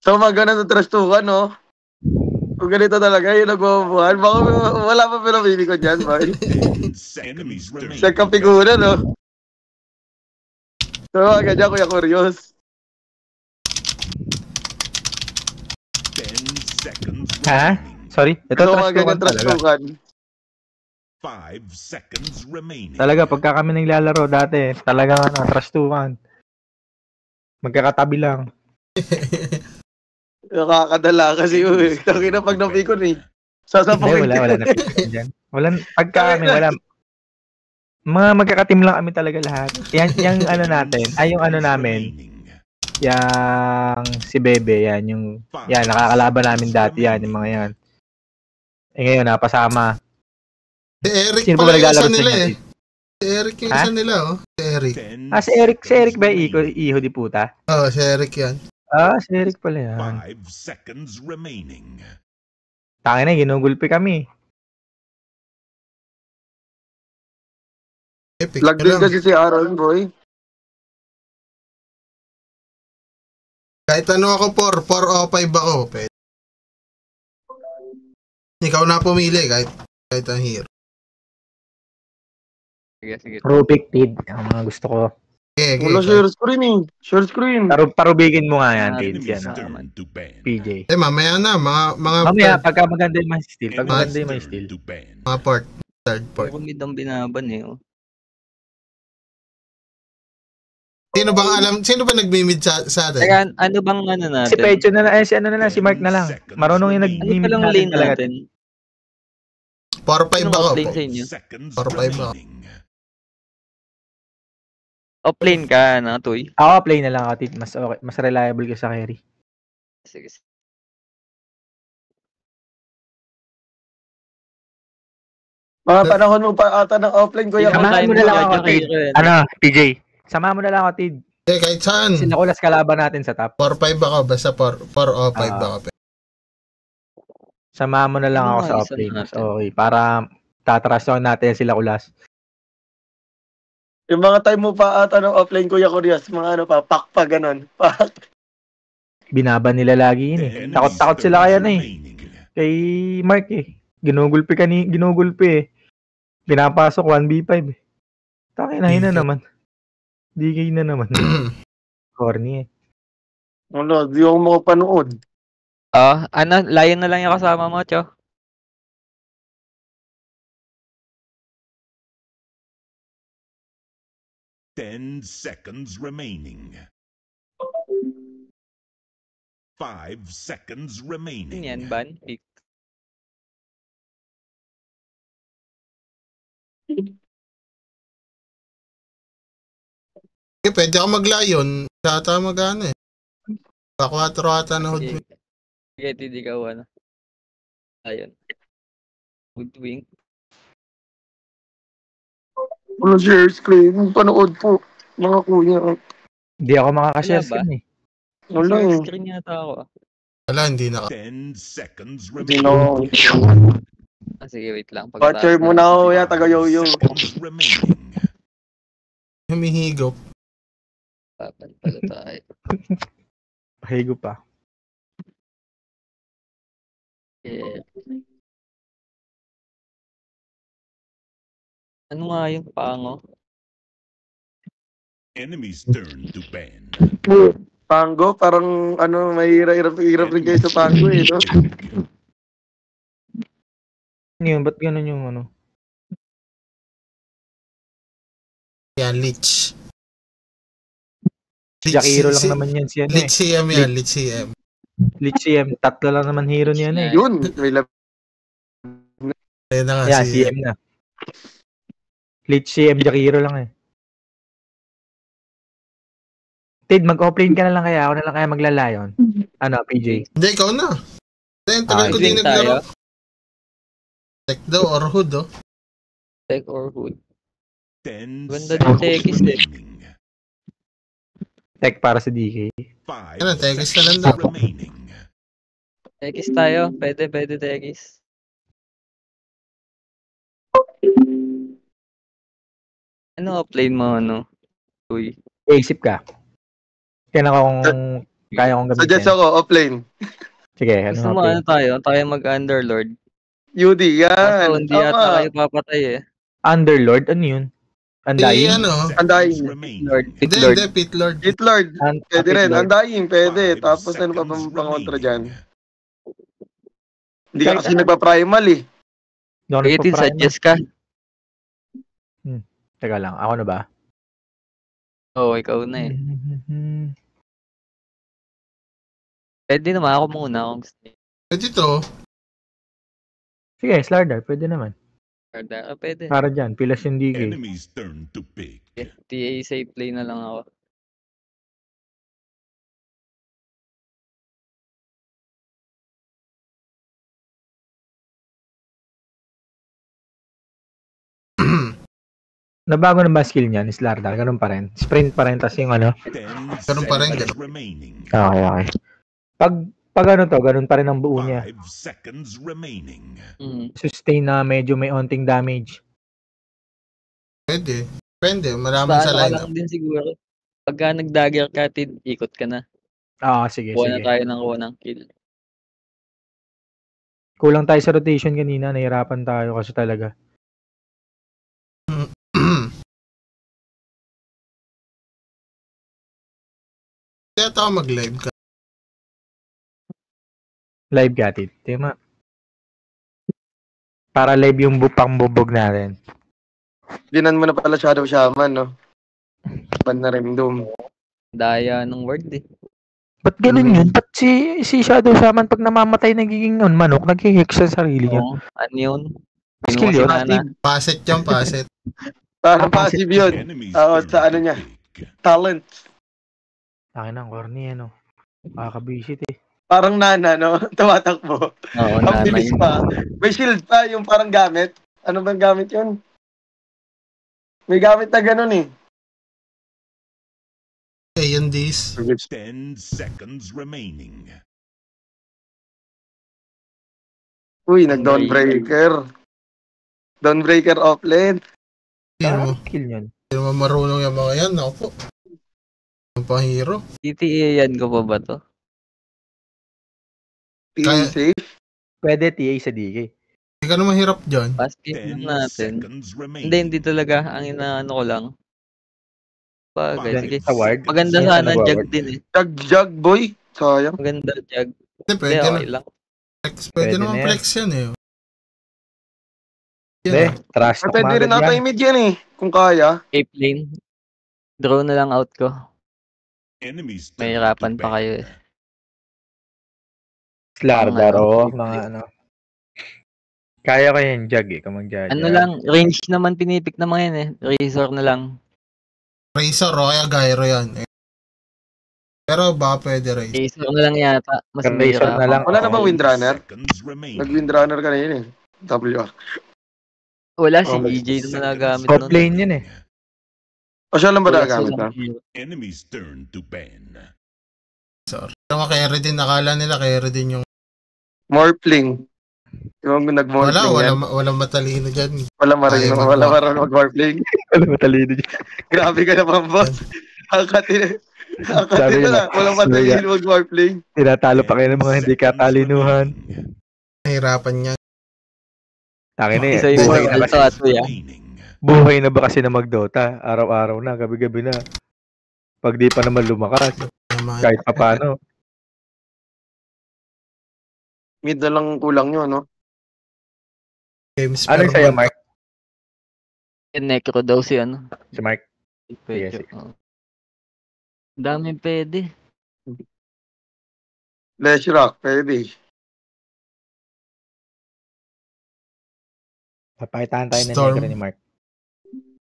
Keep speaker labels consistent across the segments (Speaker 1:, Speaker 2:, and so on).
Speaker 1: So, mga ganun sa trastukan, no? Kung ganito talaga, yung nagbubuhan, baka wala pa pinamili ko dyan, boy. Sa kapigunan, no? So, mga ganyan, Kuya Curious.
Speaker 2: 10 seconds.
Speaker 3: Ha? Sorry? Ito
Speaker 1: So, mga ganyan trastukan.
Speaker 2: 5 seconds remaining.
Speaker 3: Talaga, pagka kami naglalaro dati, talaga trastukan. Magkakatabi lang.
Speaker 1: Nakakadala kasi yun. Taki na pag napikon eh. Sasapukin
Speaker 3: wala na pikon dyan. Pagka kami, wala. Mga magkakatim lang kami talaga lahat. Yung ano natin, yung ano namin, yung si Bebe, yan, nakakalaban namin dati yan, yung mga yan. Ngayon, napasama.
Speaker 4: Si Eric
Speaker 3: Sino
Speaker 4: pala yung isa
Speaker 3: naglalaro
Speaker 4: nila
Speaker 3: sa inyo?
Speaker 4: Si Eric yung isa nila, oh. Si Eric.
Speaker 3: Si Eric ba iho di puta?
Speaker 4: Oo, si Eric yan.
Speaker 3: Si Eric pala yan.
Speaker 2: 5 seconds remaining.
Speaker 3: Tangin na, ginugulpi kami.
Speaker 4: Epic
Speaker 1: Lag din kasi si Aaron, boy.
Speaker 4: Kahit ano ako, 4 o 5 ako. Pwede. Ikaw na pumili, kahit ang hero.
Speaker 5: Sige.
Speaker 3: Rubik, Tid. Ang mga gusto ko.
Speaker 1: Wala share screen eh. Share screen.
Speaker 3: Parubigin mo nga yan, Tid. Yan, PJ.
Speaker 4: Mamaya na.
Speaker 3: Mamaya, pagka maganda yung mga steal. Pag maganda yung mga steal.
Speaker 4: Mga port. Third port.
Speaker 5: Ako mid ang binaban eh. Oh.
Speaker 4: Sino ba nagmi-mid sa atin?
Speaker 5: Teka, ano bang ano natin?
Speaker 3: Si Pecho na lang, si Mark na lang. Marunong yung nag-mid
Speaker 5: Ano lane natin?
Speaker 4: 4-5 ako.
Speaker 2: 4-5
Speaker 4: ako.
Speaker 5: Offlane ka na, Toy?
Speaker 3: Ako, play na lang ako, Tid. Mas okay, mas reliable ka sa carry.
Speaker 5: Sige.
Speaker 1: Mga panahon mo pa ata ng offline, Kuya.
Speaker 3: Samahan mo na lang ako, Tid. PJ? Samahan mo na lang ako, Tid.
Speaker 4: Kahit saan.
Speaker 3: Kasi nakulas kalaban natin sa top.
Speaker 4: 4-5 ako. Basta 4 o 5 ako.
Speaker 3: Samahan mo na lang ako sa offlane. Okay, para tatrasyon natin sila kulas.
Speaker 1: Yung mga time mo pa ata ng offline, Kuya Curious, mga ano pa, pack pa, ganon. Pack.
Speaker 3: Binaban nila lagi yun eh. Takot sila kaya na eh. Kay Mark eh. Ginugulpi eh. Pinapasok 1v5 eh. Takinahin na naman. DK na naman. Corny eh.
Speaker 1: Wala, di ako makapanood.
Speaker 5: Lion na lang yung kasama mo, Cho.
Speaker 2: Ten seconds remaining. 5 seconds remaining.
Speaker 5: Yan, ban? Pick.
Speaker 4: Pwede ako mag-lion. Ata mag-ano eh. 4 ata na hood.
Speaker 5: Sige, hindi ka ano. Ayun. Hoodwink.
Speaker 1: Wala share screen. Panood po, mga kuya.
Speaker 3: Hindi ako makaka-share screen eh.
Speaker 1: Wala
Speaker 5: Share
Speaker 1: eh.
Speaker 5: screen yata ako.
Speaker 4: Wala, hindi na.
Speaker 2: 10 seconds
Speaker 1: Hindi
Speaker 2: remaining.
Speaker 1: na.
Speaker 5: Sige, wait lang.
Speaker 1: Watcher mo na ako, kuya. Taga-yo-yo.
Speaker 2: Seconds remaining.
Speaker 4: Humihigop.
Speaker 5: Papan pala tayo.
Speaker 3: Pahigo pa.
Speaker 5: Yeah. Ano nga yung pango?
Speaker 2: Enemy's turn to ban.
Speaker 1: Pango, parang ano, may hirap rin kayo sa Pango eh, no?
Speaker 3: Ano yun? Ba't ganun yung ano?
Speaker 4: Yan, Lich.
Speaker 3: Jakiro lang naman yan siya
Speaker 4: Lich CM yan, Lich CM.
Speaker 3: Lich CM, tatlo lang naman hero niya na eh.
Speaker 1: Yun, may lab.
Speaker 4: Ayun na nga,
Speaker 3: Yeah, CM na. Lich CM, Jakiro lang eh. Tid, mag-offlane ka na lang kaya. Ako na lang kaya maglalayon. Ano, PJ?
Speaker 4: Hindi, ikaw na. Then, tagal ko din naglaro. Tech daw or hood, oh.
Speaker 5: Tech or hood.
Speaker 2: 10
Speaker 5: Ganda ng Tekis eh.
Speaker 3: Tech para sa DK.
Speaker 4: Ano, Tekis na lang daw.
Speaker 5: Tekis tayo. Pwede Tekis. Ano offlane mo, ano? Uy.
Speaker 3: Isip ka. Kaya na kung Kaya kong
Speaker 1: Suggest
Speaker 3: gamitin.
Speaker 1: ako, offlane.
Speaker 3: Sige,
Speaker 5: Gusto
Speaker 3: ano
Speaker 5: mo
Speaker 3: nga
Speaker 5: ano tayo? Tayo mag-underlord.
Speaker 1: UD,
Speaker 5: Kaso
Speaker 1: yan.
Speaker 5: hindi yata
Speaker 1: Tama.
Speaker 5: kayo papatay eh.
Speaker 3: Underlord, ano yun? Undying?
Speaker 1: Undying.
Speaker 5: Lord,
Speaker 4: Hindi,
Speaker 5: Pitlord.
Speaker 4: hindi, Pit Lord.
Speaker 1: Hit Lord. Pwede rin.
Speaker 3: Pitlord.
Speaker 1: Undying, pwede. Tapos ano pa bang pangontra dyan? Hindi ka
Speaker 3: Kahit
Speaker 1: kasi nagpa-primal eh.
Speaker 3: Doon
Speaker 5: Sige, Tin, suggest ka.
Speaker 3: Teka lang, ako na ba?
Speaker 5: Oo, ikaw na eh. Pwede naman ako muna kung gusto niyo.
Speaker 4: Pwede to.
Speaker 3: Sige, Slardar, pwede naman.
Speaker 5: Pwede.
Speaker 3: Para dyan, pilas yung DK.
Speaker 2: Enemy's turn to pick.
Speaker 5: TA safe play na lang ako.
Speaker 3: Nabago na ba skill niyan, Slardar? Ganun pa rin. Sprint pa rin, tas yung ano.
Speaker 2: 10
Speaker 4: Ganun pa rin,
Speaker 2: seconds
Speaker 4: ganun.
Speaker 2: remaining.
Speaker 3: Okay. Pag ano to, ganun pa rin ang buo niya.
Speaker 2: 5 seconds remaining.
Speaker 3: Sustain na medyo may onting damage.
Speaker 4: Pwede. Depende, malaman sa
Speaker 5: Sa
Speaker 4: lineup.
Speaker 5: lang din siguro. Pagka nag-dagger ka, Tin, ikot ka na.
Speaker 3: Sige,
Speaker 5: Kuha na
Speaker 3: sige.
Speaker 5: tayo ng kill.
Speaker 3: Kulang tayo sa rotation kanina, nahirapan tayo kasi talaga.
Speaker 4: Kaya ako mag-live ka.
Speaker 3: Live gatid. Tema. Para live yung pang-bubog natin.
Speaker 1: Dinan mo na pala Shadow Shaman, no? Ban na rin doom.
Speaker 5: Daya ng word eh.
Speaker 3: Ba't ganun yun? Ba't si Shadow Shaman pag namamatay nagiging manok, nag-hex sa sarili niya?
Speaker 5: Oo, ano yun?
Speaker 3: Skill yun?
Speaker 4: Paset yan, paset.
Speaker 1: Parang passive yun.
Speaker 2: Enemy's
Speaker 1: Oo,
Speaker 2: turn
Speaker 1: sa ano
Speaker 2: to
Speaker 1: niya.
Speaker 2: pick.
Speaker 1: Talent.
Speaker 3: Akin ang corny, ano? Kakabisit eh.
Speaker 1: Parang nana, no? Tumatakbo.
Speaker 5: Oo,
Speaker 1: Ang
Speaker 5: nanay.
Speaker 1: bilis pa. May shield pa, yung parang gamit. Ano bang gamit yun? May gamit na ganun eh.
Speaker 4: A&Ds.
Speaker 2: 10 seconds remaining.
Speaker 1: Uy, nag-Dawnbreaker. Dawnbreaker offlane.
Speaker 3: Skill yun.
Speaker 4: Hindi naman marunong yung mga yan. Ako po. Ang pang-hero.
Speaker 5: TTA yan ko pa ba to?
Speaker 4: Kaya-
Speaker 1: safe.
Speaker 3: Pwede TA sa DK.
Speaker 4: Hindi ka naman hirap dyan.
Speaker 5: Basket
Speaker 2: 10
Speaker 5: natin.
Speaker 2: seconds remaining.
Speaker 5: Hindi talaga. Ang inaano ko lang. Bagay,
Speaker 3: Then,
Speaker 5: sige.
Speaker 3: sa ward.
Speaker 5: Maganda
Speaker 3: Yes,
Speaker 5: sana
Speaker 3: nag-ward.
Speaker 5: jag din eh.
Speaker 1: Jag boy. Sayang.
Speaker 5: Maganda jag.
Speaker 4: Hindi,
Speaker 5: Hindi,
Speaker 4: pwede,
Speaker 5: okay lang.
Speaker 4: pwede
Speaker 3: Pwede
Speaker 4: naman
Speaker 3: na yan.
Speaker 4: flex yan eh.
Speaker 3: Hindi, trust talk
Speaker 1: Pwede rin
Speaker 3: mga
Speaker 1: ata
Speaker 3: ganyan.
Speaker 1: yung mid yan eh. Kung kaya.
Speaker 5: Cape lane. Draw na lang out ko.
Speaker 2: Enemy's turn
Speaker 5: May
Speaker 2: to
Speaker 5: hirapan pa
Speaker 2: ban.
Speaker 5: kayo eh.
Speaker 3: Slardar,
Speaker 5: Ano,
Speaker 3: oo.
Speaker 5: Cape
Speaker 3: Mga
Speaker 5: lane.
Speaker 3: ano. Kaya ko yung jag eh, kung mag-jag.
Speaker 5: Ano lang, range naman pinipik naman yan eh. Razor na lang.
Speaker 4: Razor o kaya gyro yan. Pero baka pwede Razor.
Speaker 5: Razor na lang yata. Mas
Speaker 3: Razor
Speaker 5: may
Speaker 3: na
Speaker 5: hirapan.
Speaker 3: lang.
Speaker 1: Wala na bang
Speaker 2: 10
Speaker 1: windrunner?
Speaker 2: seconds remaining.
Speaker 1: Nag-windrunner ka na yun eh. WR.
Speaker 5: Wala si
Speaker 1: Oh,
Speaker 5: EJ na nagamit
Speaker 3: Top
Speaker 5: nun.
Speaker 3: lane yun eh.
Speaker 1: O siya lang ba
Speaker 5: Wala
Speaker 1: nagamit
Speaker 5: silang
Speaker 1: na?
Speaker 5: hero.
Speaker 2: Enemy's turn to ban.
Speaker 4: Pero carry din, nakala nila carry din yung...
Speaker 1: Morphling. Yung nag-morphling yan.
Speaker 4: Walang matalino dyan.
Speaker 1: Wala marunong.
Speaker 4: Ay,
Speaker 1: Wala marunong mag-morphling.
Speaker 3: Alam mo, talino dyan.
Speaker 1: Grabe ka naman, boss. Akatin.
Speaker 3: Sabi
Speaker 1: Akatin
Speaker 3: niya
Speaker 1: na. Walang matalino mag-morphling.
Speaker 3: Tinatalo pa kayo ng mga
Speaker 2: 10
Speaker 3: hindi
Speaker 2: seconds
Speaker 3: katalinuhan.
Speaker 2: remaining.
Speaker 4: Nahirapan niya.
Speaker 3: Takin na eh.
Speaker 5: Isa yung
Speaker 3: Buhay na
Speaker 5: alto
Speaker 3: kasi.
Speaker 5: at kuya.
Speaker 2: Remaining.
Speaker 3: Buhay na ba kasi na mag-Dota? Araw-araw na, gabi-gabi na. Pag di pa naman lumakas, kahit pa paano.
Speaker 1: Mid na lang kulang yun, no?
Speaker 4: Games
Speaker 3: Ano
Speaker 4: per
Speaker 3: sa'yo,
Speaker 4: month.
Speaker 3: Mark?
Speaker 5: Necro daw si ano.
Speaker 3: Si Mark?
Speaker 5: Pwede.
Speaker 3: sige.
Speaker 5: Oo. Dami pwede.
Speaker 1: Flash Rock, pwede.
Speaker 3: Papakitaan tayo ng
Speaker 4: Storm.
Speaker 3: negro ni Mark.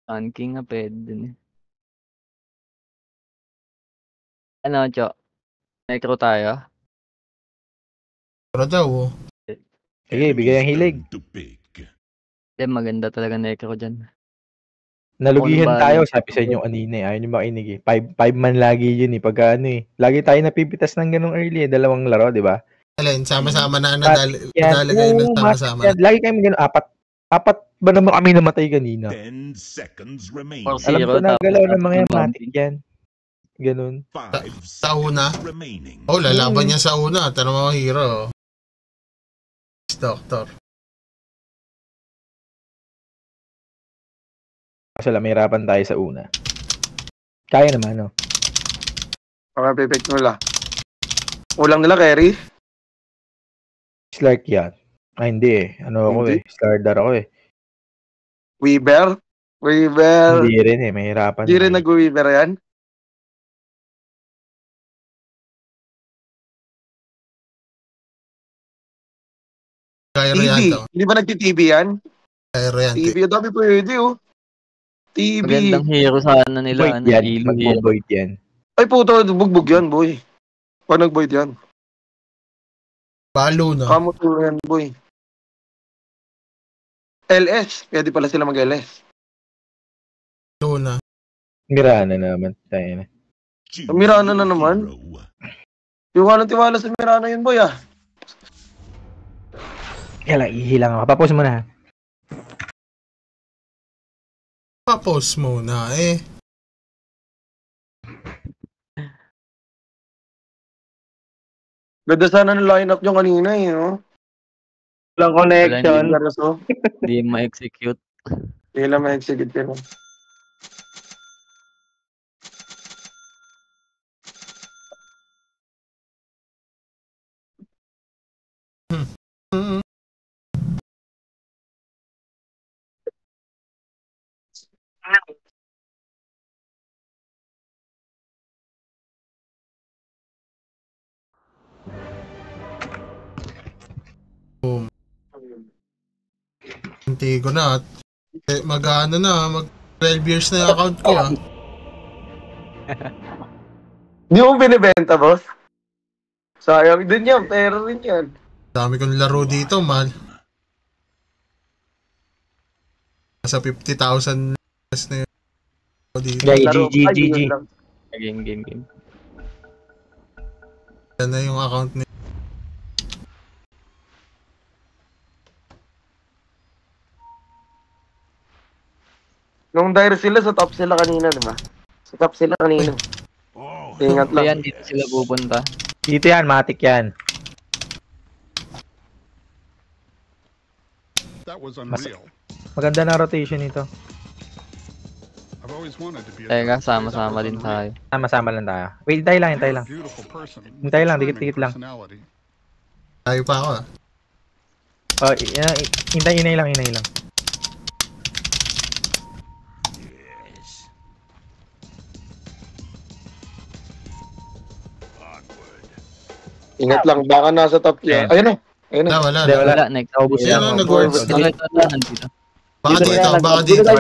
Speaker 5: Sun King nga pwede din eh. Ano, Cho? Necro tayo?
Speaker 4: Pero daw, oh.
Speaker 3: Sige, bigay ang hilig.
Speaker 2: Turn to pick.
Speaker 5: Maganda talaga Necro dyan.
Speaker 3: Nalugihan
Speaker 5: Ano ba,
Speaker 3: tayo,
Speaker 5: ano?
Speaker 3: sabi sa inyo kanina eh. Ayaw nyo makinig eh. Five man lagi yun eh. Pagka ano eh. Lagi tayo napipitas ng ganung early eh. Dalawang laro, di ba?
Speaker 4: Alin, sama-sama na
Speaker 3: Yan.
Speaker 4: nadali kayo ng
Speaker 3: Oo,
Speaker 4: sama-sama
Speaker 3: yan. Lagi kami ganun. Apat ba naman kami namatay kanina?
Speaker 2: 10 seconds remaining.
Speaker 5: Or
Speaker 3: Alam ko
Speaker 5: zero,
Speaker 3: na
Speaker 5: tapos
Speaker 3: galaw ng mga yan.
Speaker 5: bounty.
Speaker 3: Matik yan. Ganun.
Speaker 4: Sa una?
Speaker 2: Remaining.
Speaker 4: Oh, lalaban niya sa una. Tanong mga hero. Doctor.
Speaker 3: Kasi lang, mahirapan tayo sa una. Kaya naman, no?
Speaker 1: Pipik nila. Ulang nila, carry.
Speaker 3: Slark yan. Ay, hindi eh. Ano ako
Speaker 1: Hindi?
Speaker 3: Stardar ako eh.
Speaker 1: Weaver.
Speaker 3: Hindi rin eh. Mahirapan.
Speaker 1: Hindi rin nag-Weaver yan.
Speaker 4: Kaya
Speaker 1: TV.
Speaker 4: yan to.
Speaker 1: Hindi ba nagti-TV yan?
Speaker 4: Kaya yan.
Speaker 1: TV, ang dami pwede oh. TV.
Speaker 5: Magandang hero sana nila.
Speaker 3: Void
Speaker 5: Ano,
Speaker 3: yan.
Speaker 5: Ilo hero.
Speaker 3: Magbo-void yan.
Speaker 1: Ay puto, bugbog yan, boy. Pag nag-void yan.
Speaker 4: Palo na.
Speaker 1: Kamo to yan, boy. LS. Pwede pala sila mag-LS.
Speaker 4: Palo na.
Speaker 3: Mirana naman. Tayo na.
Speaker 1: Mirana na naman. Tiwala sa Mirana yun, boy ah.
Speaker 3: Kaya lang, ihilang ako. Papos mo na.
Speaker 4: Pa-post muna eh.
Speaker 1: Ganda sana ng lineup nyo kanina eh, no?
Speaker 3: Walang connection.
Speaker 1: Garaso.
Speaker 5: Hindi ma-execute.
Speaker 1: Hindi lang ma-execute yun.
Speaker 4: Hindi ko na. Mag-ano na. Mag 12 years na yung account ko ah.
Speaker 1: Hindi mo binibenta, boss? Sayang din yan. Pera rin yan.
Speaker 4: Dami kong laro dito, man. Nasa 50,000 na yun. Dito.
Speaker 3: GG.
Speaker 5: Game.
Speaker 4: Yan na yung account niya.
Speaker 1: Nung dire sila, sa top sila kanina, di ba? Sa top sila kanina. Ingat lang.
Speaker 5: Ayan, dito sila pupunta.
Speaker 3: Dito yan, matik yan.
Speaker 6: That was unreal.
Speaker 3: Maganda na rotation nito.
Speaker 6: I've always wanted to be a
Speaker 5: Teka,
Speaker 6: doctor.
Speaker 5: sama-sama din tayo.
Speaker 3: Sama-sama lang tayo. Wait, hintay lang.
Speaker 6: Beautiful person.
Speaker 3: Hintay lang,
Speaker 6: Charming
Speaker 3: dikit-dikit lang.
Speaker 6: personality.
Speaker 4: Tayo pa ako ah.
Speaker 3: Oh, hinay lang.
Speaker 1: Ingat lang. Baka nasa top yan. Ayun na.
Speaker 4: Wala.
Speaker 5: Wala, next. Naubos
Speaker 4: Ayan
Speaker 5: na.
Speaker 4: na, nag-works.
Speaker 5: Nandito.
Speaker 4: Baka dito.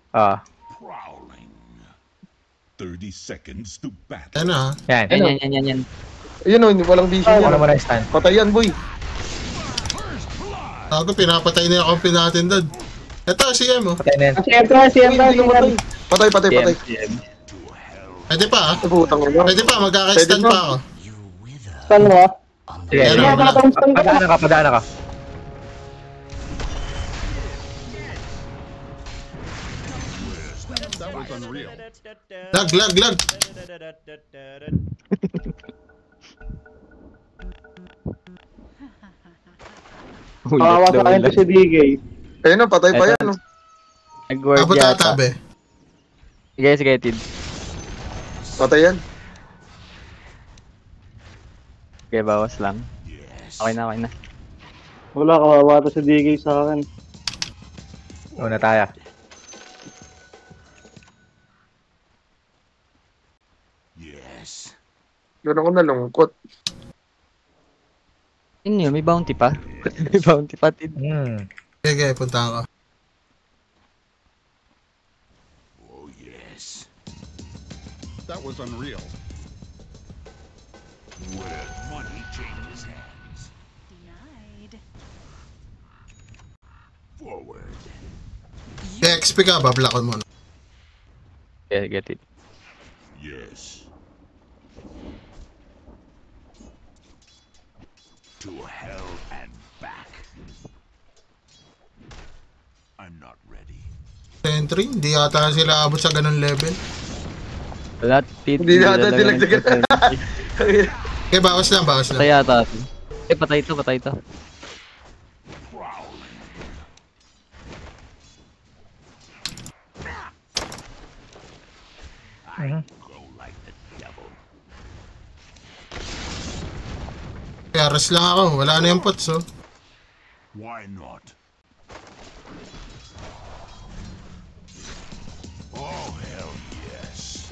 Speaker 3: Ah,
Speaker 2: Prowling. 30 seconds to battle.
Speaker 4: Ayan na.
Speaker 3: yan.
Speaker 5: Yan.
Speaker 1: Ayun o, walang vision
Speaker 3: Ano
Speaker 1: yan.
Speaker 3: mo na stand?
Speaker 1: Patay yan, boy.
Speaker 4: Ako, pinapatay na yung company natin doon. Ito, CM oh.
Speaker 3: Patay na yan.
Speaker 1: Hindi namatay. Patay.
Speaker 4: Pwede pa ah.
Speaker 1: Ay, putang ina.
Speaker 4: Pwede pa, magkaka-stand
Speaker 1: Pwede
Speaker 4: pa ako.
Speaker 3: Sige,
Speaker 4: Ayan,
Speaker 3: padaanan ka.
Speaker 6: That was unreal.
Speaker 4: Lag.
Speaker 5: Kawawa sa akin to si
Speaker 1: Ayun na, patay pa yan. No?
Speaker 5: Nag-word
Speaker 4: Abot
Speaker 5: yata.
Speaker 4: tatabi.
Speaker 5: Sige, Tid.
Speaker 1: Patay yan.
Speaker 5: Okay, bawas lang. Okay na.
Speaker 7: Wala, kawawa to si DK sa akin.
Speaker 3: Una tayo.
Speaker 2: Yes.
Speaker 1: Doon ako nalungkot.
Speaker 5: Yun, may bounty pa. May bounty pa, Tid.
Speaker 4: Okay, punta ako.
Speaker 2: Oh, yes.
Speaker 6: That was unreal.
Speaker 2: Where money changes hands.
Speaker 8: Denied.
Speaker 2: Forward.
Speaker 4: XP ka, bablakon mo na.
Speaker 5: Get it.
Speaker 2: Yes. To hell and back. I'm not ready.
Speaker 4: Sentry, hindi yata sila abot sa ganun level.
Speaker 5: Wala,
Speaker 1: Hindi na ata dilagdagan.
Speaker 4: Okay, bawas lang.
Speaker 5: Patay yata. Patay ito.
Speaker 4: Kaya rest lang ako. Wala na yung pots, oh.
Speaker 2: Why not? Oh, hell yes.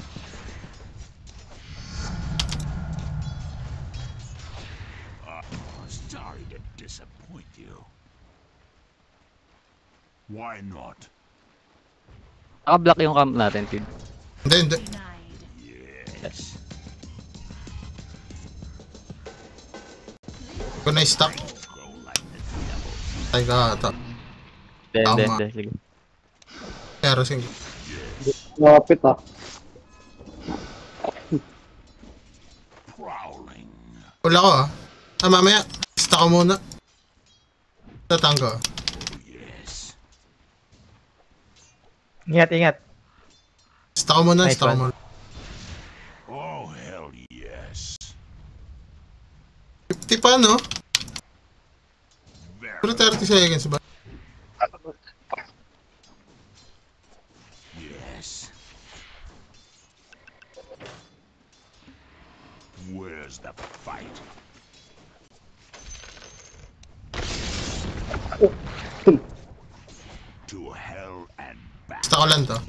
Speaker 2: Sorry to disappoint you. Why not?
Speaker 5: Naka-block yung camp natin, Tid.
Speaker 4: Hindi.
Speaker 2: Yes.
Speaker 4: Kung na-stop. Ay ka ata.
Speaker 5: Hindi. Sige.
Speaker 4: Kaya rest.
Speaker 7: Lapit ah.
Speaker 2: Prowling.
Speaker 4: Wala ko ah. Mamaya. Stop ko muna. Tatanggo.
Speaker 2: Yes.
Speaker 3: Ingat.
Speaker 4: Stop ko muna.
Speaker 3: Nice
Speaker 4: Stop ko
Speaker 3: one.
Speaker 4: muna.
Speaker 2: Oh, hell yes.
Speaker 4: 50 pa, no? Pero 30 seconds ba?
Speaker 2: Yes. Where's the fight? To hell and back.
Speaker 4: Stop ko lang to.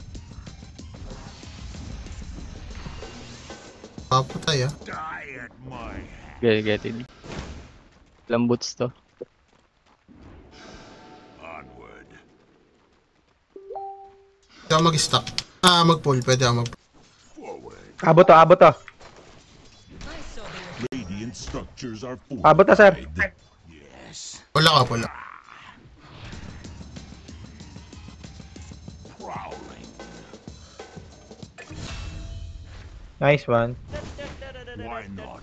Speaker 4: Papatay ah.
Speaker 2: Die at my hand.
Speaker 5: Get it. Lambuts to.
Speaker 2: Onward.
Speaker 4: Pwede ako mag-stop. Mag-pull. Pwede ako mag-pull.
Speaker 2: Forward.
Speaker 3: Abot to.
Speaker 2: Radiant structures are full.
Speaker 3: Abot to, sir.
Speaker 2: Yes.
Speaker 4: Wala ka.
Speaker 2: Prowling.
Speaker 3: Nice one.
Speaker 2: Why not?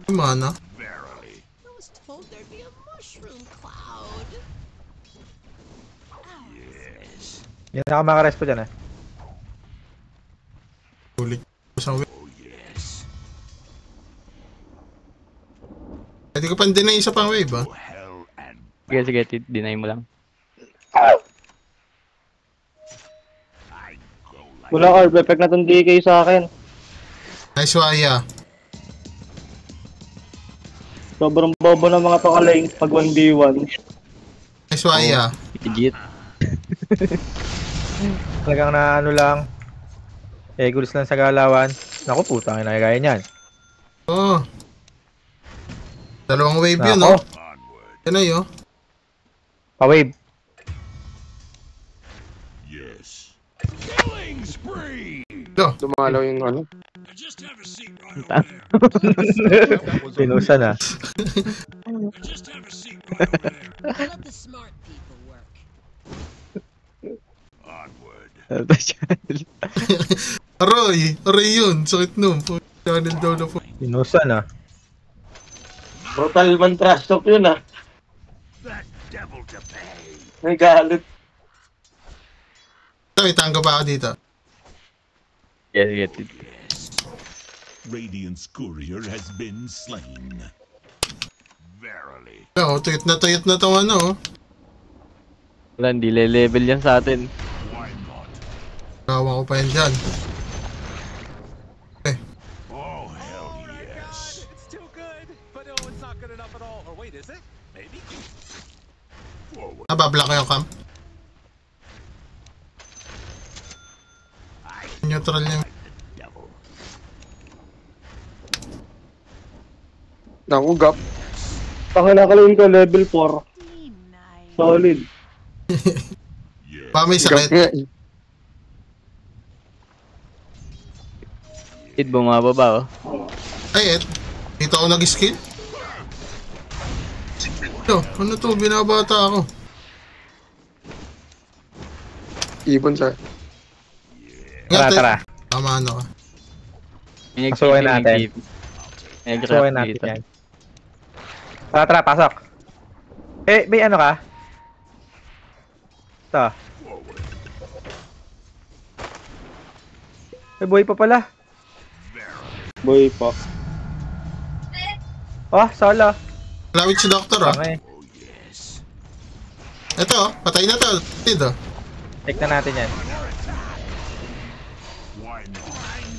Speaker 4: Yung mana.
Speaker 2: Verily.
Speaker 8: I was told there'd be a mushroom cloud.
Speaker 2: Yes.
Speaker 3: Hindi na ako makarespo dyan eh.
Speaker 4: Ulit. Isang wave.
Speaker 2: Oh, yes.
Speaker 4: Pwede ko pang deny isa pang wave ah.
Speaker 2: To hell and
Speaker 5: Sige, Tid. Deny mo lang.
Speaker 2: I go like
Speaker 7: Wala orb effect na itong DK sa akin.
Speaker 4: Nice waya.
Speaker 7: Sobrang bobo ng mga pangalay pag 1v1.
Speaker 4: Nice waya.
Speaker 5: Legit.
Speaker 3: Talagang na ano lang. Gulos lang sa galawan. Naku, putang ina, kaya niyan.
Speaker 4: Oh. Dalawang wave yun,
Speaker 3: Nako.
Speaker 4: no? Yan ay, oh.
Speaker 3: Pa-wave.
Speaker 2: yes. Killing spree.
Speaker 1: Dumalaw yung ano.
Speaker 2: Just have a seat right over there.
Speaker 3: Pinusa na.
Speaker 2: Just have a seat right over there.
Speaker 8: Let the smart people work.
Speaker 2: Onward.
Speaker 4: Aray yun. Sakit nun. Channel daw na po.
Speaker 3: Pinusa na.
Speaker 1: Brutal man trash talk yun ah.
Speaker 2: That devil to pay.
Speaker 1: May galit.
Speaker 4: May tangga pa ako dito.
Speaker 5: Get it.
Speaker 2: Radiant's courier has been slain. Verily.
Speaker 4: Oo, tuyot na tong ano, oh.
Speaker 5: Wala, hindi level yan sa atin.
Speaker 2: Why not?
Speaker 4: Gawa ko pa yan dyan.
Speaker 2: Oh, hell yes.
Speaker 9: It's too good, but oh, it's not good enough at all. Or wait, is it? Maybe.
Speaker 2: Forward.
Speaker 4: Bablock ko yung camp. Neutral yung...
Speaker 2: Devil.
Speaker 1: Naku, gap.
Speaker 7: Panginakalain ko level 4. Solid.
Speaker 2: Yes.
Speaker 4: Baka may
Speaker 1: Gap
Speaker 4: sakit.
Speaker 1: nga eh.
Speaker 5: Tid, bumababa oh.
Speaker 4: Ay, dito ako nag-skill. Ano to? Binabata ako.
Speaker 1: Ibon sa...
Speaker 3: Tara.
Speaker 4: Tama ano ka.
Speaker 3: Pasukin natin. Pasukin natin yan. Tara, pasok. May ano ka? Ito. May buhay pa pala.
Speaker 7: Boy po.
Speaker 3: Oh, solo.
Speaker 4: Malawit si Doctor, oh.
Speaker 3: Okay.
Speaker 4: Ito, patay na to. Dito.
Speaker 3: Check na natin yan.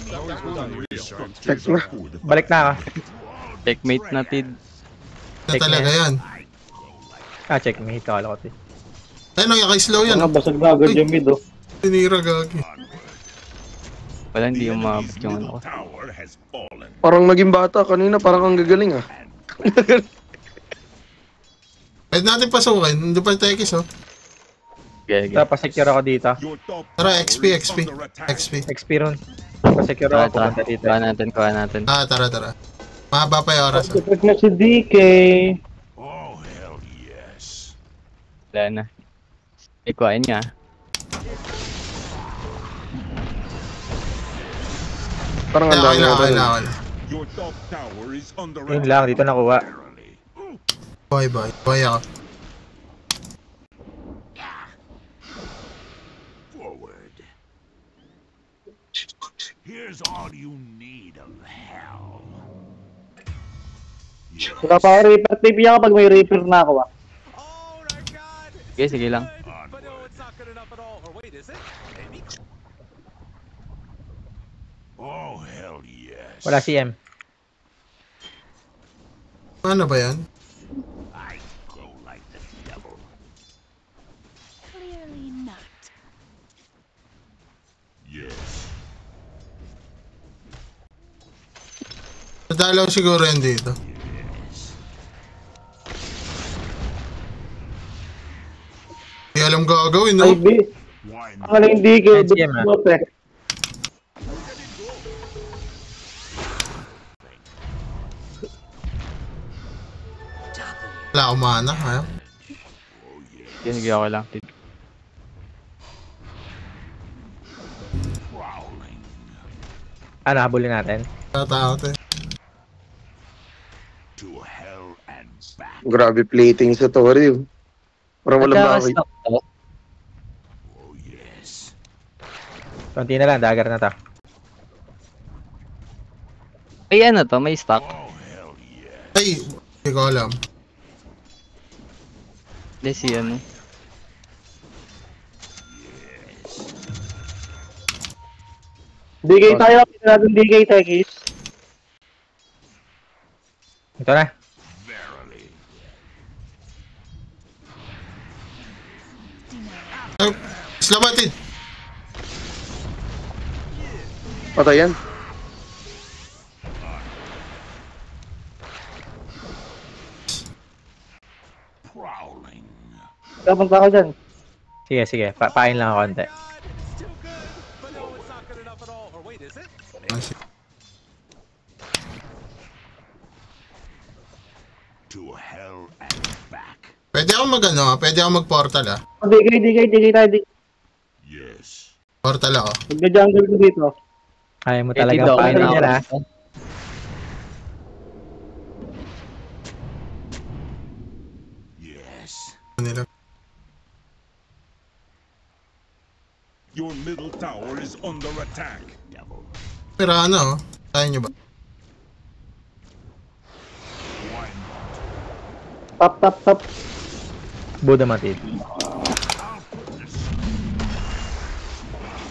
Speaker 6: That was unreal.
Speaker 1: Check na.
Speaker 3: Balik na ako.
Speaker 5: Checkmate natin.
Speaker 4: Na talaga yan.
Speaker 3: Ah, check. May hito. Kala ko.
Speaker 4: Ayun, naka-slow yan.
Speaker 7: Mga basag na agad yung mid, oh.
Speaker 4: Tinira gagi.
Speaker 5: Wala, hindi yung mabot yung ano ko.
Speaker 1: Parang naging bata kanina, parang ang gagaling ah.
Speaker 4: Pwede natin pasukin. Hindi pa tayo kiss, oh.
Speaker 5: Okay.
Speaker 3: Pasecure ako dito.
Speaker 4: Tara, XP.
Speaker 3: XP ron. Pasecure ako.
Speaker 5: Tara,
Speaker 3: Pupunta dito.
Speaker 5: kuha natin.
Speaker 4: Ah, tara. Mahaba pa yung oras, oh.
Speaker 7: Kapag na si DK.
Speaker 5: Wala na. Ikuhain niya.
Speaker 1: Parang ang dami na.
Speaker 4: Kailangan.
Speaker 3: Yun lang, dito nakuha.
Speaker 4: Bye. Bye ako.
Speaker 7: Wala pa ako Reaper. Tip niya kapag may Reaper na ako, ah.
Speaker 5: Sige lang.
Speaker 9: But no, it's not good enough at all. Or wait, is it? Maybe.
Speaker 3: Wala CM.
Speaker 4: Ano ba yan?
Speaker 8: Clearly not.
Speaker 4: Nadalaw siguro yan dito. Hindi alam gagawin, no?
Speaker 7: Ay, B. Ang aling DK.
Speaker 3: NCM, ah.
Speaker 4: Wala akong mana, ha?
Speaker 5: Sige, okay lang.
Speaker 3: Ano, habulin natin?
Speaker 4: Tatakot, eh.
Speaker 1: Grabe plating sa Tori. Oh. Parang walang bawi.
Speaker 5: Nagkaka-stock to.
Speaker 3: Konti na lang, dagger na to.
Speaker 5: May ano to, may stock.
Speaker 4: Ay, hindi ko alam.
Speaker 5: Hindi si ano.
Speaker 7: DK tayo. Kita natin DK, Tekis.
Speaker 3: Ito na.
Speaker 4: Ay, islamatid!
Speaker 1: Patay yan.
Speaker 7: Kapunta ako dyan.
Speaker 3: Sige. Pain lang ako konti.
Speaker 9: It's too good. But no, it's not good enough at all. Or wait, is it?
Speaker 4: Pwede ako mag-ano, pwede ako mag-portal, ah.
Speaker 7: DK tayo.
Speaker 4: Portal ako.
Speaker 7: Nag-jungle ko dito.
Speaker 3: Kaya mo
Speaker 5: Eh,
Speaker 3: talaga
Speaker 5: dito,
Speaker 3: pain
Speaker 5: okay na
Speaker 3: yan, ha?
Speaker 5: ako.
Speaker 4: Nila.
Speaker 10: Your middle tower is under attack.
Speaker 4: Pero ano, kaya nyo ba?
Speaker 7: Tap.
Speaker 3: Buda matid.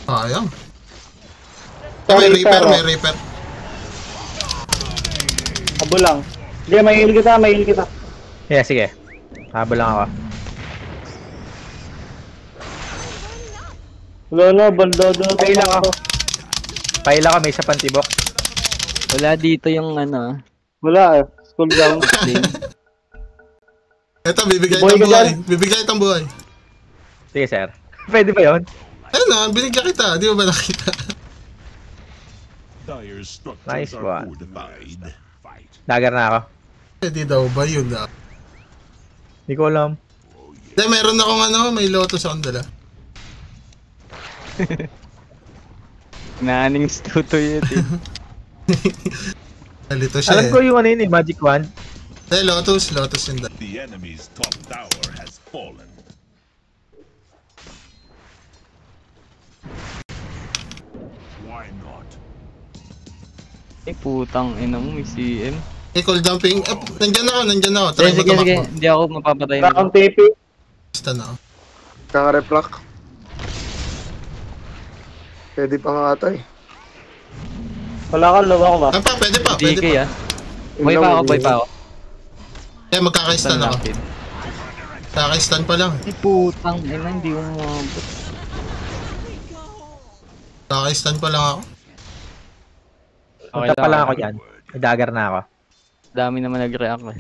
Speaker 4: Ayang. May Reaper.
Speaker 7: Abo lang. Hindi, may heal kita.
Speaker 3: Yeah, sige. Habol lang ako.
Speaker 7: Wala, baldado na
Speaker 3: Pail lang ako. Pail ako, may isa pantibok.
Speaker 5: Wala dito yung ano.
Speaker 7: Wala, school down.
Speaker 4: Ito, bibigay
Speaker 7: Boy
Speaker 4: itong
Speaker 7: ka
Speaker 4: buhay.
Speaker 7: dyan.
Speaker 4: Bibigay itong buhay.
Speaker 3: Sige, sir. Pwede ba yun?
Speaker 4: Ayun na, binigyan kita. Di mo ba nakita?
Speaker 3: Nice one. Dagger na ako.
Speaker 4: Pwede daw ba yun, ah?
Speaker 3: Hindi ko alam.
Speaker 4: Hindi, meron akong ano, may lotus akong dala.
Speaker 5: Naning stuto yun eh.
Speaker 4: Nalito siya,
Speaker 3: Alam
Speaker 4: eh.
Speaker 3: ko yung ano yun eh, Magic Wand.
Speaker 4: Hindi, lotus yung dala.
Speaker 10: The enemy's top tower has fallen.
Speaker 5: Eh, putang ina mo, may CM.
Speaker 4: Equal dumping. Nandyan ako. Try mo
Speaker 5: Sige,
Speaker 4: tumakbo.
Speaker 5: hindi ako mapapatay na.
Speaker 7: Round TP.
Speaker 4: Basta na ako.
Speaker 1: Kaka-reflect. Pwede pa nga ata eh.
Speaker 7: Wala ka, lawa ko ba?
Speaker 4: Pwede pa.
Speaker 5: DK ah. Boy pa ako.
Speaker 4: Eh, magkaka-stun ako. Kaka-stun pa lang.
Speaker 5: Eh, putang ina, hindi ko mabot.
Speaker 4: Kaka-stun pa lang ako.
Speaker 3: Punta pa lang ako dyan. May dagger na ako.
Speaker 5: Dami naman nag-react eh.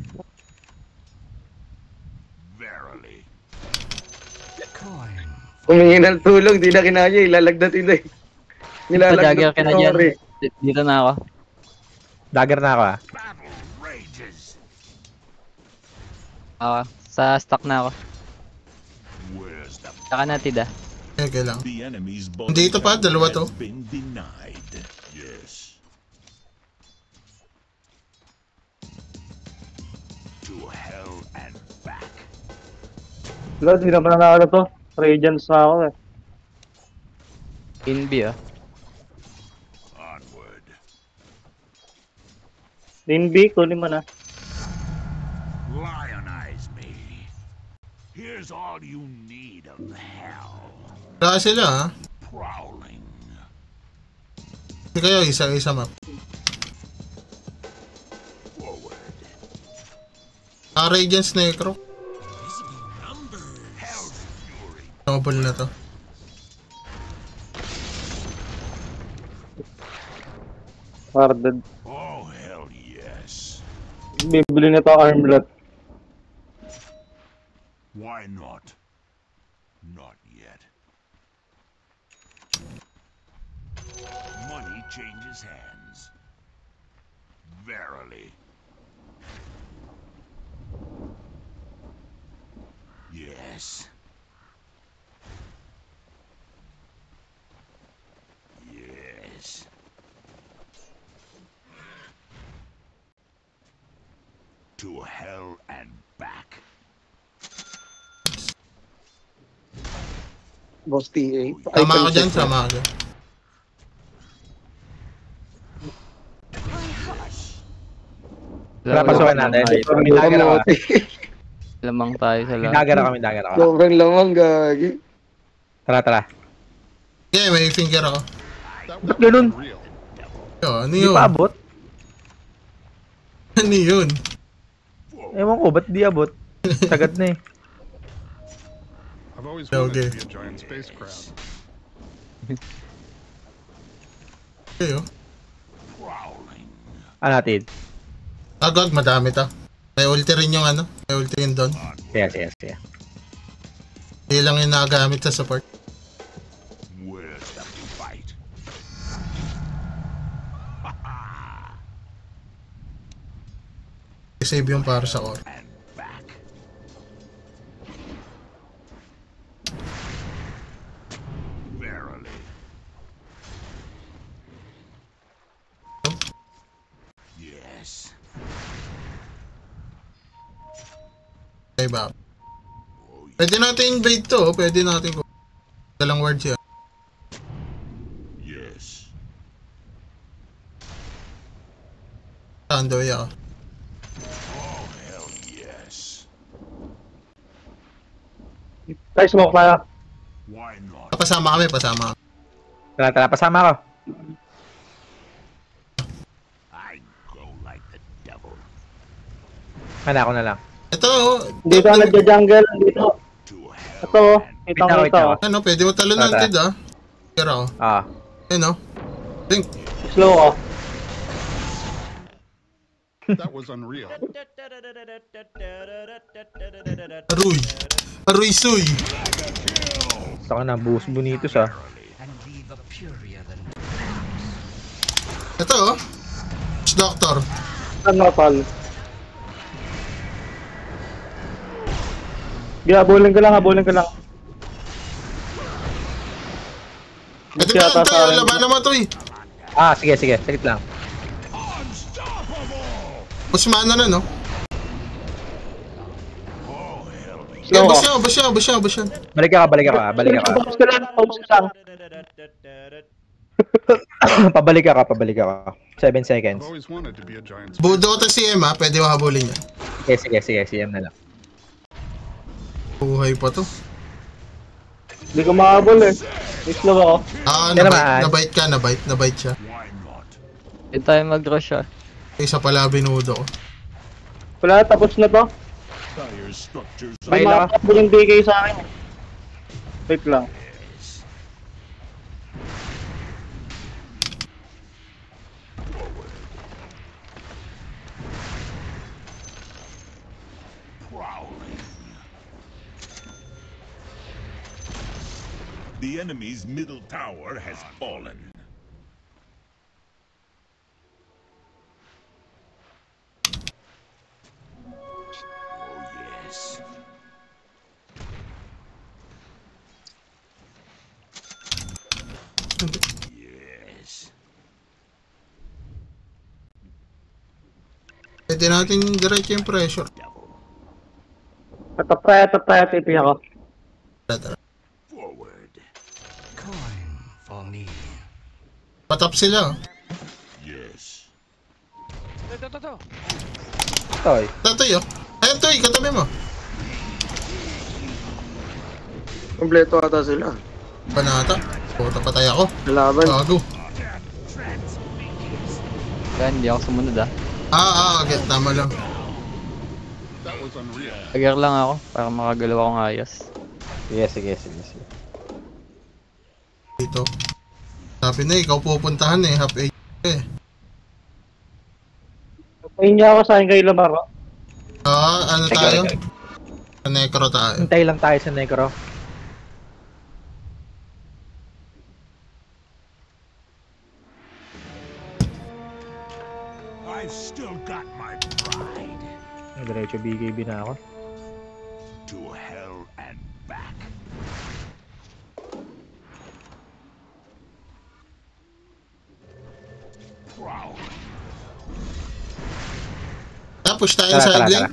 Speaker 1: Humingi ng tulong, di na kinaya, ilalagdatin na eh.
Speaker 5: Dagger ka na dyan. Dito na ako.
Speaker 3: Dagger na ako ah.
Speaker 5: Sa stock na ako. Saka natin ah.
Speaker 4: Okay lang. Dito pa, dalawa to.
Speaker 7: Wala, di naman nanalo to. Radiance na ako eh.
Speaker 5: In B ah.
Speaker 7: Din B, kunin mo na.
Speaker 10: Lionize me. Here's all you need of hell.
Speaker 4: Wala sila ha.
Speaker 10: Prowling.
Speaker 4: Hindi kayo isa map. Radiance Necro. Noble na to.
Speaker 7: Harded.
Speaker 10: Oh, hell yes.
Speaker 7: Bibili na to armlet.
Speaker 10: Why not? Not yet. Money changes hands. Verily. Yes. Yes. To hell and back.
Speaker 1: Boss TA.
Speaker 4: Sama ako dyan, sama ako dyan.
Speaker 3: Pasukan natin. May dagger ako.
Speaker 5: Lamang tayo sa
Speaker 3: May
Speaker 5: lahat.
Speaker 3: dagger ako.
Speaker 1: Sobrang lamang, gagi.
Speaker 3: Tara.
Speaker 4: Okay, may finger ako.
Speaker 3: Ba't ganun?
Speaker 4: Yo, ano
Speaker 3: Hindi
Speaker 4: yun?
Speaker 3: pa abot?
Speaker 4: Ano yun?
Speaker 3: Ewan ko, ba't di abot? Sagad na eh.
Speaker 6: I've always
Speaker 4: Okay.
Speaker 6: wanted to be a giant spacecraft.
Speaker 4: Okay, oh.
Speaker 3: Ano natin?
Speaker 4: God, madami to. May ulti rin yung ano. May ulti rin doon.
Speaker 3: Sige.
Speaker 4: Hindi lang yung nakagamit sa support.
Speaker 10: Where's the fight?
Speaker 4: I-save yung para sa core.
Speaker 10: And back. Verily. Yes.
Speaker 4: Okay ba? Pwede natin invade to. Pwede natin ko. Dalang word siya.
Speaker 10: Yes.
Speaker 4: On the way ako.
Speaker 10: Oh, hell yes.
Speaker 7: Tay, smoke na.
Speaker 10: Why not?
Speaker 4: Pasama kami.
Speaker 3: Tara, pasama ako.
Speaker 10: I go like the devil.
Speaker 3: Ako na lang.
Speaker 4: Ito, oh.
Speaker 7: Dito ang nagja-jungle. Dito.
Speaker 10: To hell.
Speaker 7: Ito. Kitang
Speaker 3: Wait
Speaker 7: ito.
Speaker 3: na.
Speaker 4: Ano, pwede mo talunan
Speaker 3: Tara.
Speaker 4: tid ah. Pero ako. Ayun oh. Think.
Speaker 7: Slow ko.
Speaker 6: That was unreal.
Speaker 4: Aruy suy.
Speaker 3: Saka na, buhos bonitos ah.
Speaker 4: Ito oh. Doctor.
Speaker 7: Ano pal? Habulin ka lang.
Speaker 4: Ito pa tayo. Laban naman to eh.
Speaker 3: Sige. Sagit lang.
Speaker 4: Pusmana na no.
Speaker 7: Slow ko.
Speaker 4: Basya.
Speaker 3: Balik ako.
Speaker 7: Pause ka lang.
Speaker 3: Pabalik ka. 7
Speaker 6: I've
Speaker 3: seconds.
Speaker 6: always wanted to be a giant.
Speaker 4: Budo ko to CM ha, pwede mo habulin niya.
Speaker 3: Sige, CM na lang.
Speaker 4: Buhay pa to.
Speaker 7: Hindi ko makahabol eh. Slow ako.
Speaker 4: Nabite siya.
Speaker 5: Hindi tayo mag-rush ah.
Speaker 4: Isa pala binudo ko.
Speaker 7: Wala, tapos na to. May
Speaker 3: Baila ka.
Speaker 7: makahabol yung DK sa akin. Wait lang.
Speaker 10: The enemy's middle tower has fallen. Oh yes. Yes.
Speaker 4: Pwede natin diretso yung pressure.
Speaker 7: Tatapaya, tipi ako.
Speaker 10: Forward.
Speaker 4: Patap sila.
Speaker 10: Yes.
Speaker 9: Ito.
Speaker 3: Toy.
Speaker 4: Tatoy oh. Ayun Toy, katabi mo.
Speaker 1: Kompleto ata sila.
Speaker 4: Panata. Puta patay ako.
Speaker 1: Laban.
Speaker 4: Gago.
Speaker 5: Kaya hindi ako sumunod ah.
Speaker 4: Get tama lang.
Speaker 6: That was unreal.
Speaker 5: Agar lang ako para makagalaw akong ayos.
Speaker 3: Sige.
Speaker 4: Dito. Sabi na ikaw pupuntahan eh, half age eh.
Speaker 7: Pahin niya ako sa akin kayo Lamaro.
Speaker 4: Ano tayo? Sa necro tayo.
Speaker 3: Hintay lang tayo sa necro.
Speaker 10: I've still got my pride.
Speaker 3: Diretso BKB na ako.
Speaker 10: To hell and back. Proud.
Speaker 4: Tapos tayo sa lane.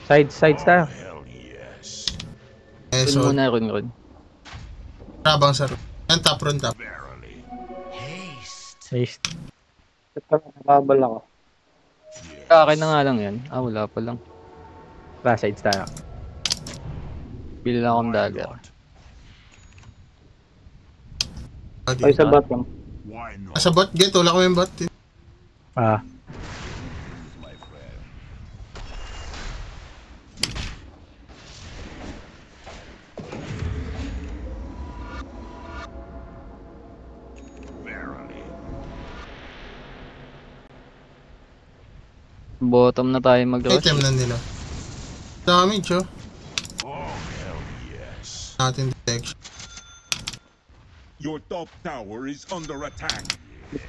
Speaker 3: Sides tayo.
Speaker 10: Hell yes.
Speaker 4: Eh,
Speaker 5: Run
Speaker 4: so,
Speaker 5: muna, run.
Speaker 4: rabang sa yan, top run top.
Speaker 10: Verily.
Speaker 3: Nice.
Speaker 7: Nakabal ako.
Speaker 5: Akin na nga lang yan. Wala pa lang.
Speaker 3: Sides tayo.
Speaker 5: Bili lang akong dagger.
Speaker 7: Ay, sa bot lang.
Speaker 10: Why not?
Speaker 4: Sa bot, get, wala ko yung bot.
Speaker 3: Ah.
Speaker 10: My friend. Verily.
Speaker 5: Bottom na tayo mag-rush.
Speaker 4: Item na nila. Damage oh.
Speaker 10: Oh hell yes.
Speaker 4: Natin detection.
Speaker 10: Your top tower is under attack.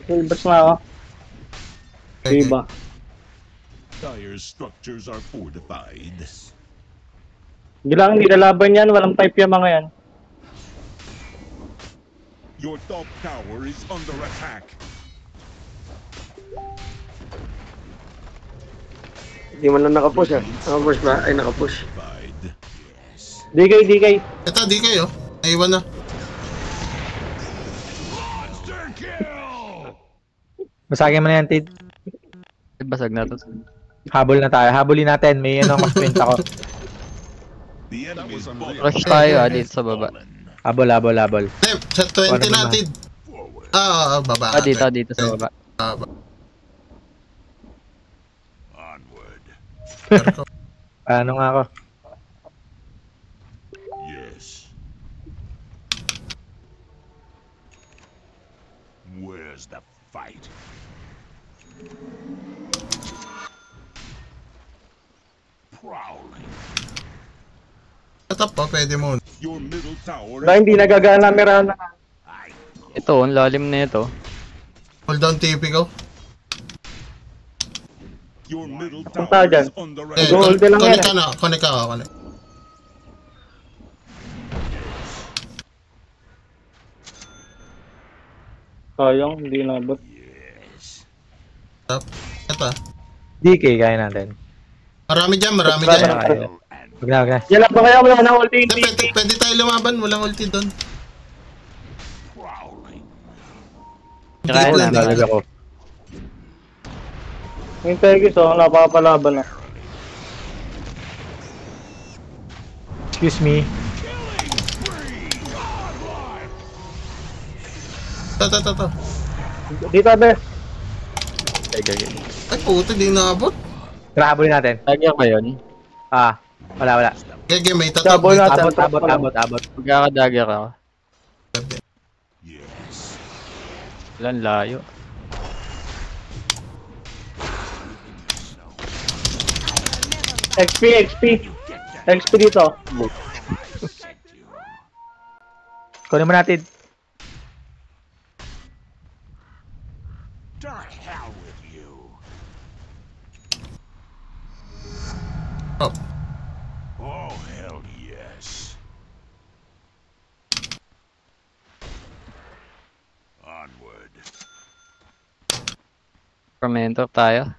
Speaker 7: Silvers na ako. Diba?
Speaker 10: Dire structures are fortified.
Speaker 7: Hindi lang, nilalaban yan. Walang type yung mga yan.
Speaker 10: Your top tower is under attack.
Speaker 1: Hindi man lang nakapush ah. Nakapush ba? Ay, nakapush.
Speaker 10: Fortified.
Speaker 7: DK.
Speaker 4: Ito, di kayo. Naiwan na.
Speaker 10: Monster kill!
Speaker 3: Basagin mo na yan, Tid.
Speaker 5: Basag na to.
Speaker 3: Habol na tayo. Habulin natin. May mas print ako.
Speaker 10: The enemy's bottom
Speaker 5: Rush tayo dito sa baba.
Speaker 3: Habol.
Speaker 4: Sa 20
Speaker 3: Ano
Speaker 4: natin.
Speaker 10: forward.
Speaker 4: Baba.
Speaker 5: Dito sa baba.
Speaker 10: Onward.
Speaker 3: Ano nga ako?
Speaker 10: Yes. Where's the fight? Prowling.
Speaker 4: Top pa, pwede mo.
Speaker 10: Your middle tower
Speaker 7: Wala, hindi nagagana Mirana.
Speaker 5: Ito, ang lalim na ito.
Speaker 4: Hold down TP ko.
Speaker 10: Your middle
Speaker 7: Punta
Speaker 10: tower
Speaker 7: dyan.
Speaker 10: is under
Speaker 4: Eh,
Speaker 7: Gold
Speaker 10: attack.
Speaker 7: lang yan.
Speaker 4: connect ka na. Connect ka. Connect.
Speaker 7: Sayang, hindi nabot.
Speaker 10: Yes.
Speaker 4: Top. Ito.
Speaker 3: DK, kaya natin.
Speaker 4: Marami dyan.
Speaker 3: Kaya. Wag na.
Speaker 7: Yan lang ba kaya wala na ulti
Speaker 4: Pwede tayo lumaban. Walang ulti doon.
Speaker 10: Prowling.
Speaker 5: Kaya
Speaker 4: Wala
Speaker 5: lang.
Speaker 4: na.
Speaker 3: Talaga ko.
Speaker 7: Yung Tegis, napapalaban na.
Speaker 3: Excuse me.
Speaker 4: Ta.
Speaker 7: Dito, Bes.
Speaker 5: Okay.
Speaker 4: Ay, puto, di naabot.
Speaker 3: Trahabulin natin.
Speaker 5: Dagger ba yun?
Speaker 3: Wala.
Speaker 4: Gege, may tato.
Speaker 7: Double natin.
Speaker 3: Abot.
Speaker 5: Magkaka-dagger ako. Walang layo.
Speaker 7: XP dito.
Speaker 3: Kunin mo natin.
Speaker 10: Dark hell with you.
Speaker 4: Oh.
Speaker 10: Oh, hell yes. Onward.
Speaker 5: Fermentor tayo.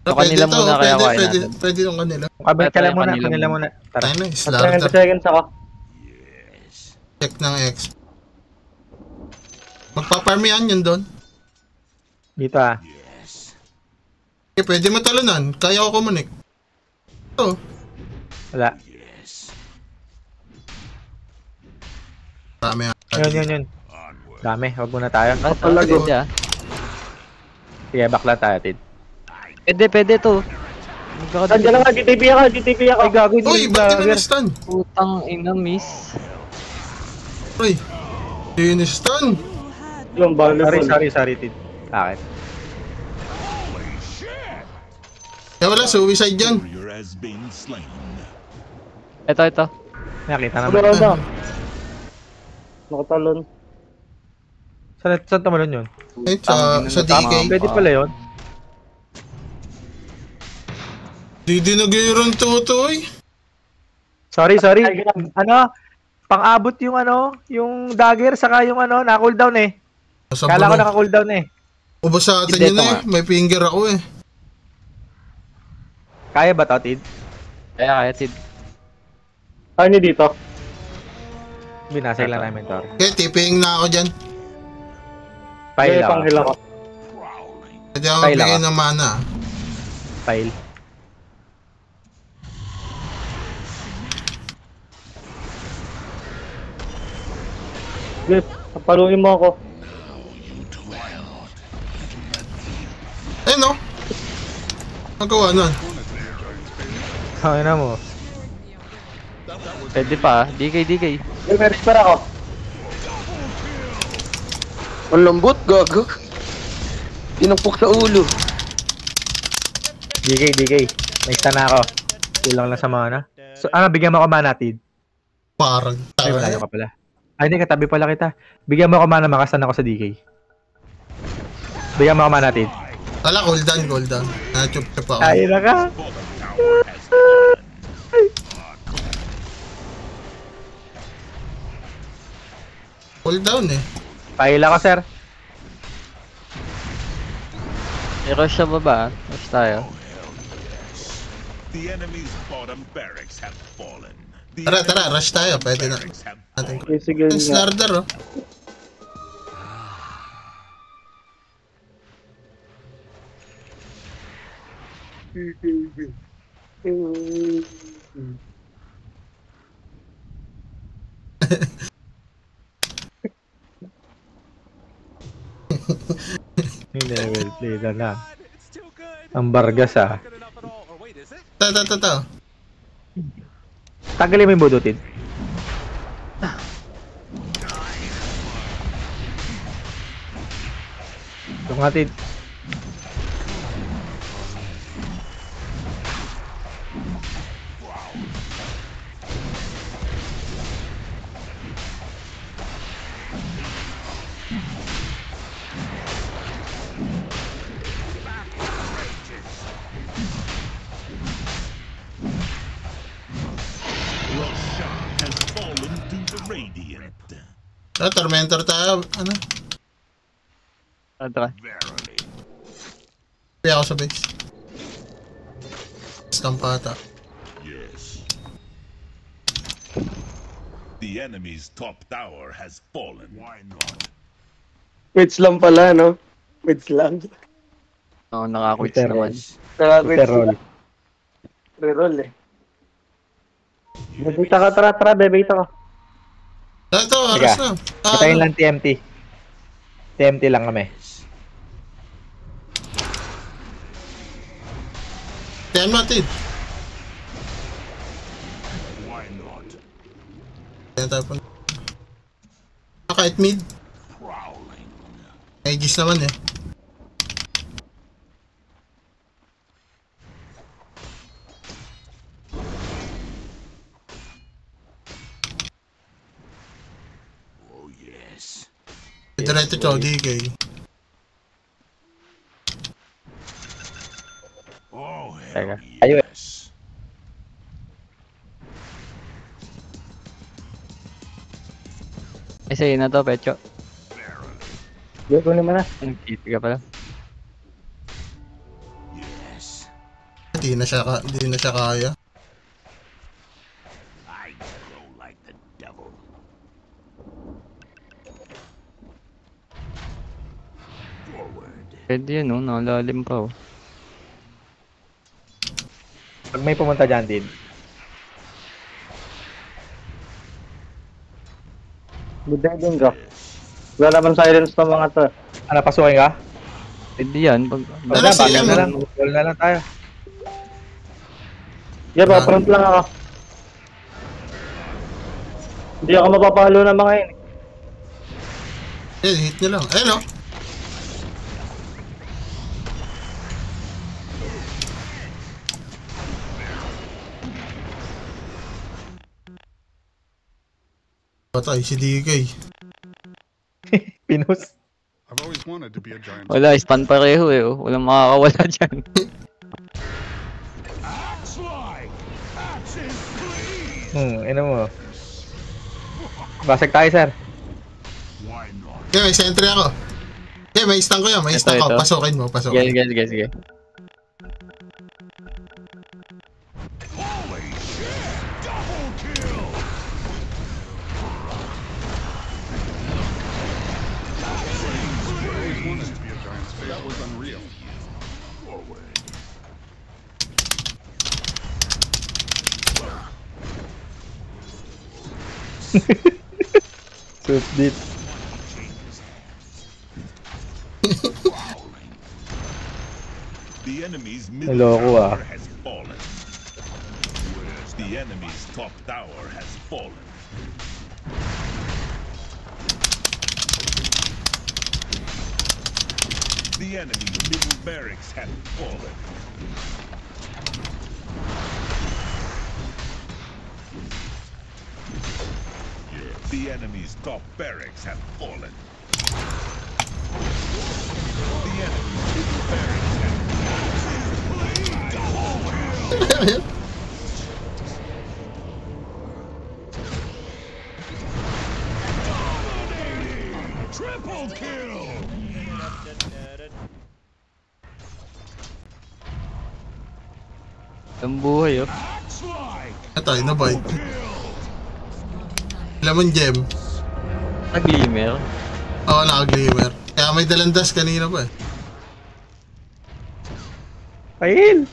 Speaker 4: Ah,
Speaker 5: Kanila muna kaya kain natin.
Speaker 4: Pwede yung kanila.
Speaker 3: Kabit ka lang muna.
Speaker 5: Kanila
Speaker 3: Kanila
Speaker 5: muna.
Speaker 3: muna. Tara.
Speaker 4: Ay na,
Speaker 7: 20
Speaker 4: Slarder.
Speaker 7: seconds ako.
Speaker 10: Yes.
Speaker 4: Check ng X. Magpaparmihan yun doon.
Speaker 3: Dito
Speaker 10: Yes.
Speaker 4: Okay, pwede mo talunan. Kaya ko kumunik. Ito.
Speaker 3: Wala.
Speaker 10: Yes.
Speaker 4: Dami.
Speaker 3: Yun.
Speaker 10: Onward.
Speaker 3: Dami. Huwag muna tayo.
Speaker 5: Pwede ah.
Speaker 3: Sige, bakla tayo, Tid.
Speaker 5: Pwede to.
Speaker 7: Nandiyan lang nga, GTP ako.
Speaker 3: Ay, gago.
Speaker 4: Uy, ba't di mo na-stun?
Speaker 5: Putang ina, miss.
Speaker 4: Uy, di na-stun.
Speaker 7: Yung valuable.
Speaker 3: Sorry, Tid. Bakit?
Speaker 4: Kaya wala, suicide dyan.
Speaker 10: Warrior has been slain.
Speaker 5: Ito.
Speaker 3: Nakita naman.
Speaker 7: Tumalon na. Nakatalon.
Speaker 3: Saan tumalon yun?
Speaker 4: Eh, sa DK.
Speaker 3: Pwede pala yun.
Speaker 4: Di dinagayron tutoy.
Speaker 3: Sorry. Pang-abot yung dagger, saka yung na-cooldown eh. Kala ko naka-cooldown eh.
Speaker 4: Ubos sa atin
Speaker 5: Hindi,
Speaker 4: yun
Speaker 5: ito
Speaker 4: eh. May finger ako eh.
Speaker 3: Kaya ba to, Tid?
Speaker 5: Kaya, Tid.
Speaker 7: Ano dito?
Speaker 3: Binasay lang namin to.
Speaker 4: Okay, tipping na ako dyan.
Speaker 3: File ako.
Speaker 7: Panghila ko.
Speaker 4: Pwede ako
Speaker 3: File
Speaker 4: magbigay
Speaker 3: ako.
Speaker 4: ng mana.
Speaker 3: File.
Speaker 7: Yes, papaluin mo ako.
Speaker 4: Eh no? Magawa nun.
Speaker 3: Ay na mo.
Speaker 5: Pwede pa. DK.
Speaker 7: May spare ako.
Speaker 1: Ang lambot, gago. Pinupok sa ulo.
Speaker 3: DK. May stun na ako. Kulang lang sa mana. So, bigyan mo ako mana, Tid.
Speaker 4: Parang
Speaker 3: Ay,
Speaker 4: tayo.
Speaker 3: malayo ka pala. Ay, hindi, katabi pala kita. Bigyan mo ako mana, makastan ako sa DK. Bigyan mo ako mana, Tid.
Speaker 4: Wala, cooldown. Nachup-chup ako.
Speaker 3: Ay, na ka.
Speaker 4: Cooldown eh.
Speaker 3: File ako, sir.
Speaker 5: I-rush sa baba. Rush tayo.
Speaker 10: The enemy's bottom barracks have fallen.
Speaker 4: Tara, rush tayo. Pwede na. Natin ko.
Speaker 7: Sige
Speaker 4: Yung
Speaker 7: nga.
Speaker 4: Slarder oh.
Speaker 3: Hindi, level play na lang. Ang Bargas
Speaker 4: Ta.
Speaker 3: Tanggalin mo yung budutin. Yung atin.
Speaker 10: Has fallen to the radiant.
Speaker 4: Tormentor tayo. Ano?
Speaker 5: Tara.
Speaker 10: Verily.
Speaker 4: Kaya ako sa base. Stampata.
Speaker 10: Yes. The enemy's top tower has fallen. Why not?
Speaker 1: Quits lang pala, no? Quits lang.
Speaker 5: Oo, nakakwits naman.
Speaker 1: Nakakwits
Speaker 3: Roll.
Speaker 1: lang. Reroll eh.
Speaker 7: Bebita ka, tara, bebita ka.
Speaker 4: Ito, aras na.
Speaker 3: Patayin lang TMT. TMT lang kami.
Speaker 4: Tiyan mo, Tid.
Speaker 10: Why not?
Speaker 4: Tiyan tayo pa. Kahit mid.
Speaker 10: Prowling.
Speaker 4: Aegis naman eh.
Speaker 10: Oh yes.
Speaker 4: Diretso to, DK.
Speaker 10: Oh
Speaker 3: Teka.
Speaker 10: hell
Speaker 3: Ayun.
Speaker 10: yes.
Speaker 5: Sa'yo na to, Pecho.
Speaker 7: Hindi ko naman na.
Speaker 5: Nag-cheat ka pala.
Speaker 10: Yes.
Speaker 4: Hindi na siya kaya.
Speaker 10: I grow like the devil. Forward.
Speaker 5: Pwede yun, no? Nakalalim pa, oh.
Speaker 3: Pag may pumunta dyan din.
Speaker 7: Budedin ka. Wala naman silence ng mga to.
Speaker 3: Ano, pasukin ka?
Speaker 5: Pwede yan. Pag...
Speaker 4: Ano, sige
Speaker 3: Bagal na
Speaker 4: mo.
Speaker 3: lang. Roll na lang tayo.
Speaker 7: Yeah, pa front lang ako. Hindi ako mapapalo ng mga yun.
Speaker 4: Hit nyo lang. Ayun o. Patay si DK.
Speaker 3: Pinus.
Speaker 6: I've always wanted to be a giant.
Speaker 5: Wala, stun pareho eh, oh. Walang makakawala dyan.
Speaker 3: Ino mo. Basag tayo, sir.
Speaker 10: Why not?
Speaker 4: Okay, may sentry ako. Okay, may stun ko yan. May stun ko.
Speaker 5: Ito.
Speaker 4: Pasukin mo, pasukin.
Speaker 5: Sige.
Speaker 10: Holy shit! Double kill!
Speaker 6: I've always wanted to be a giant space. That was unreal.
Speaker 10: Forward.
Speaker 3: Suit dit.
Speaker 10: The enemy's middle
Speaker 3: Hello,
Speaker 10: tower has fallen. The enemy's top tower has fallen. The enemy's middle barracks have fallen. The enemy's top barracks have fallen. The enemy's middle barracks have fallen. Triple kill!
Speaker 5: Ang buhay, oh.
Speaker 4: Ito, inabay. Lemon gem.
Speaker 5: Nag-glimmer.
Speaker 4: Oo, naka-glimmer. Kaya may dalandas kanina pa eh.
Speaker 3: Pahil!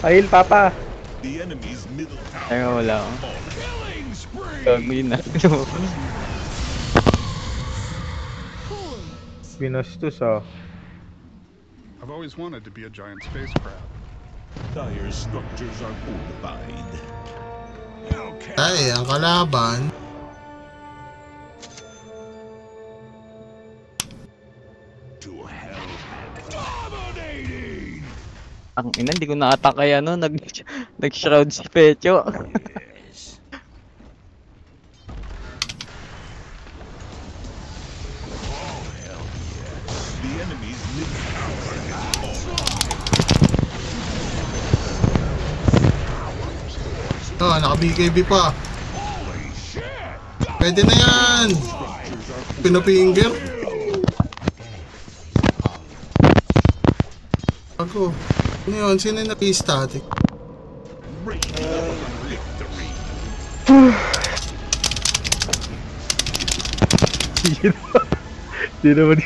Speaker 3: Pahil, papa!
Speaker 10: The enemy's middle tower
Speaker 5: Teka, wala, oh.
Speaker 10: killing spree!
Speaker 5: Gagawin na.
Speaker 3: Binustos, oh.
Speaker 6: I've always wanted to be a giant space crab.
Speaker 10: Dire structures are fortified. Okay.
Speaker 4: Ay, ang kalaban.
Speaker 10: To hell and dominating!
Speaker 5: Ang ina, hindi ko na-attack ano, nag-shroud si Pecho.
Speaker 10: Yes. Oh hell yeah. The enemy's middle tower has fallen.
Speaker 4: Oh, naka-BKB pa.
Speaker 10: Holy shit!
Speaker 4: Pwede na yan. Pinapinger. Ako. Ano yun? Sino yung naki-static?
Speaker 10: Victory!
Speaker 3: Di naman.